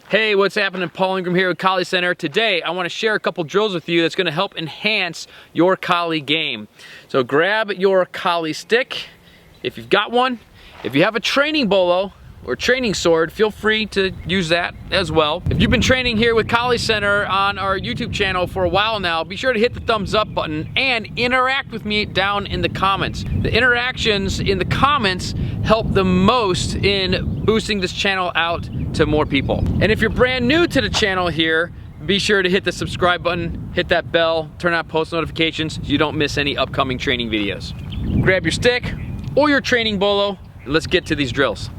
Hey, what's happening? Paul Ingram here with Kali Center. Today, I want to share a couple drills with you that's going to help enhance your Kali game. So grab your Kali stick, if you've got one. If you have a training bolo or training sword, feel free to use that as well. If you've been training here with Kali Center on our YouTube channel for a while now, be sure to hit the thumbs up button and interact with me down in the comments. The interactions in the comments help the most in boosting this channel out to more people. And if you're brand new to the channel here, be sure to hit the subscribe button, hit that bell, turn on post notifications so you don't miss any upcoming training videos. Grab your stick or your training bolo, and let's get to these drills.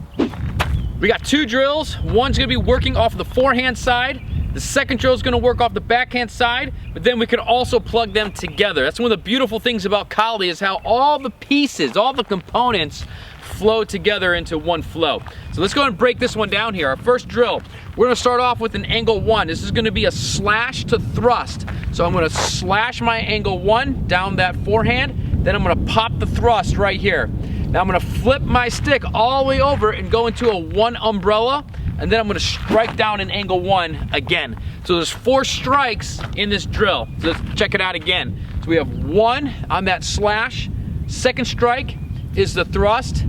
We got two drills. One's gonna be working off the forehand side. The second drill is gonna work off the backhand side, but then we can also plug them together. That's one of the beautiful things about Kali is how all the pieces, all the components flow together into one flow. So let's go ahead and break this one down here. Our first drill, we're gonna start off with an angle 1. This is gonna be a slash to thrust. So I'm gonna slash my angle 1 down that forehand, then I'm gonna pop the thrust right here. Now I'm gonna flip my stick all the way over and go into a 1 umbrella, and then I'm gonna strike down an angle 1 again. So there's 4 strikes in this drill. So let's check it out again. So we have 1 on that slash, second strike is the thrust,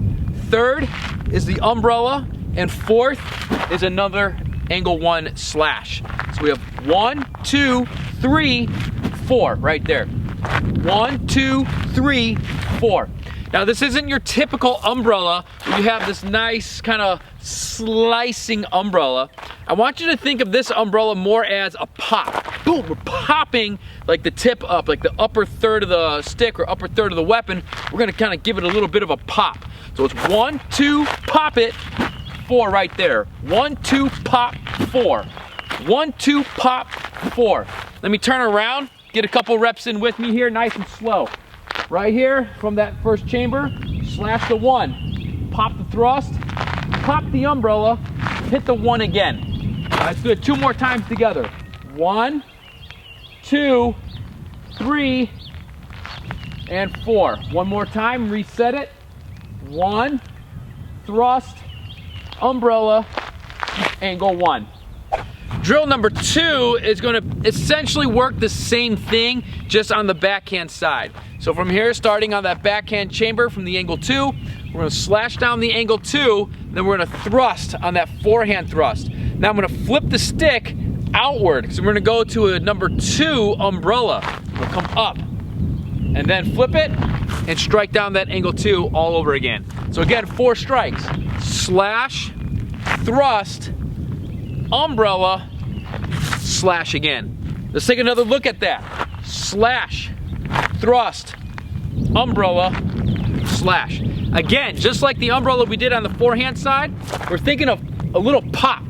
third is the umbrella, and fourth is another angle 1 slash. So we have 1, 2, 3, 4 right there. 1, 2, 3, 4. Now this isn't your typical umbrella where you have this nice kind of slicing umbrella. I want you to think of this umbrella more as a pop. Boom, we're popping like the tip up, like the upper third of the stick or upper third of the weapon. We're gonna kind of give it a little bit of a pop. So it's 1, 2, pop it, 4 right there. 1, 2, pop, 4. 1, 2, pop, 4. Let me turn around, get a couple reps in with me here, nice and slow. Right here, from that first chamber, slash the 1, pop the thrust, pop the umbrella, hit the 1 again. All right, let's do it 2 more times together. 1, 2, 3, and 4. One more time, reset it. 1, thrust, umbrella, angle 1. Drill number 2 is going to essentially work the same thing, just on the backhand side. So from here, starting on that backhand chamber from the angle 2, we're going to slash down the angle 2, then we're going to thrust on that forehand thrust. Now I'm going to flip the stick outward, so we're going to go to a number 2 umbrella. We'll come up, and then flip it, and strike down that angle 2 all over again. So again, 4 strikes. Slash, thrust, umbrella, slash again. Let's take another look at that. Slash, thrust, umbrella, slash. Again, just like the umbrella we did on the forehand side, we're thinking of a little pop,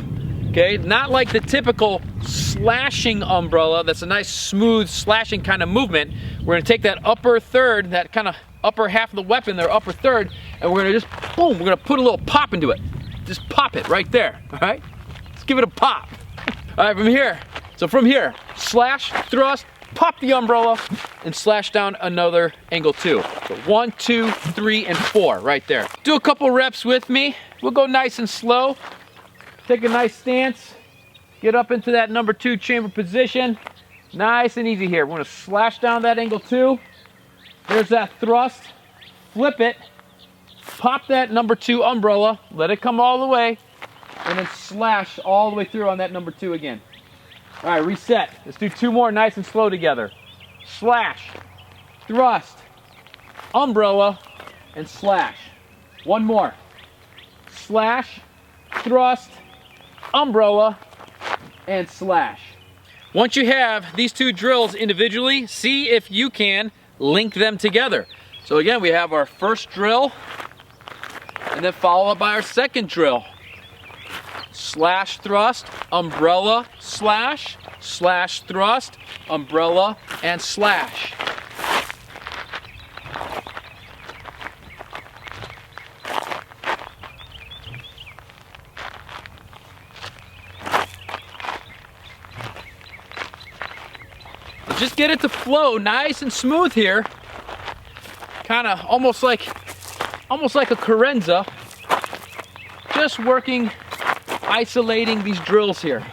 okay? Not like the typical slashing umbrella that's a nice smooth slashing kind of movement. We're gonna take that upper third, that kind of upper half of the weapon, their upper third, and we're gonna just, boom, we're gonna put a little pop into it. Just pop it right there, all right? Let's give it a pop. All right, from here, slash, thrust, pop the umbrella, and slash down another angle 2. So 1, 2, 3, and 4 right there. Do a couple reps with me. We'll go nice and slow. Take a nice stance. Get up into that number 2 chamber position. Nice and easy here. We're gonna slash down that angle 2. There's that thrust. Flip it. Pop that number 2 umbrella. Let it come all the way. And then slash all the way through on that number 2 again. All right, reset. Let's do 2 more nice and slow together. Slash, thrust, umbrella, and slash. 1 more. Slash, thrust, umbrella, and slash. Once you have these 2 drills individually, see if you can link them together. So again, we have our first drill, and then follow up by our second drill. Slash, thrust, umbrella, slash, slash, thrust, umbrella, and slash. Just get it to flow nice and smooth here. Kind of almost like a carenza. Just working isolating these drills here.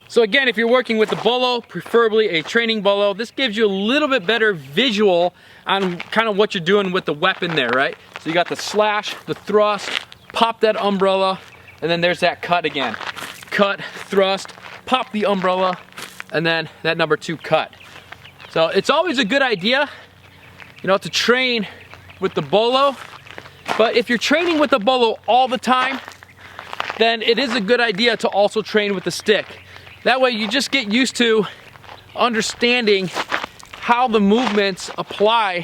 So again, if you're working with the bolo, preferably a training bolo, this gives you a little bit better visual on kind of what you're doing with the weapon there, right? So you got the slash, the thrust, pop that umbrella, and then there's that cut again. Cut, thrust, pop the umbrella, and then that number 2 cut. So it's always a good idea, you know, to train with the bolo, but if you're training with the bolo all the time, then it is a good idea to also train with the stick. That way you just get used to understanding how the movements apply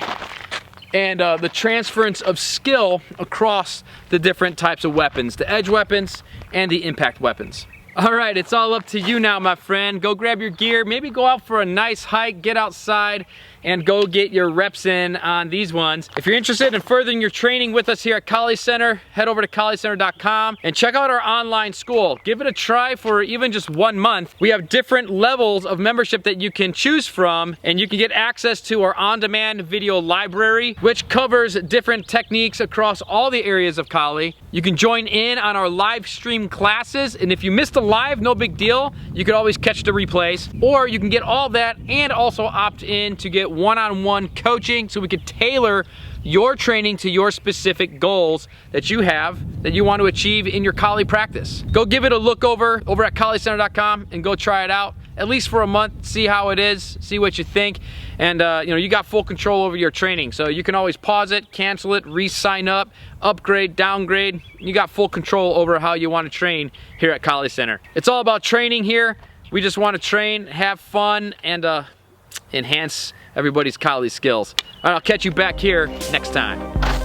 and the transference of skill across the different types of weapons, the edge weapons and the impact weapons. All right, it's all up to you now, my friend. Go grab your gear, maybe go out for a nice hike, get outside, and go get your reps in on these ones. If you're interested in furthering your training with us here at Kali Center, head over to KaliCenter.com and check out our online school. Give it a try for even just 1 month. We have different levels of membership that you can choose from, and you can get access to our on-demand video library, which covers different techniques across all the areas of Kali. You can join in on our live stream classes, and if you missed the live, no big deal. You could always catch the replays, or you can get all that and also opt in to get one-on-one coaching so we could tailor your training to your specific goals that you have, that you want to achieve in your Kali practice. Go give it a look over at KaliCenter.com and go try it out, at least for a month, see how it is, see what you think, and you know, you got full control over your training, so you can always pause it, cancel it, re-sign up, upgrade, downgrade. You got full control over how you want to train here at Kali Center. It's all about training here. We just want to train, have fun, and enhance everybody's Kali skills. All right, I'll catch you back here next time.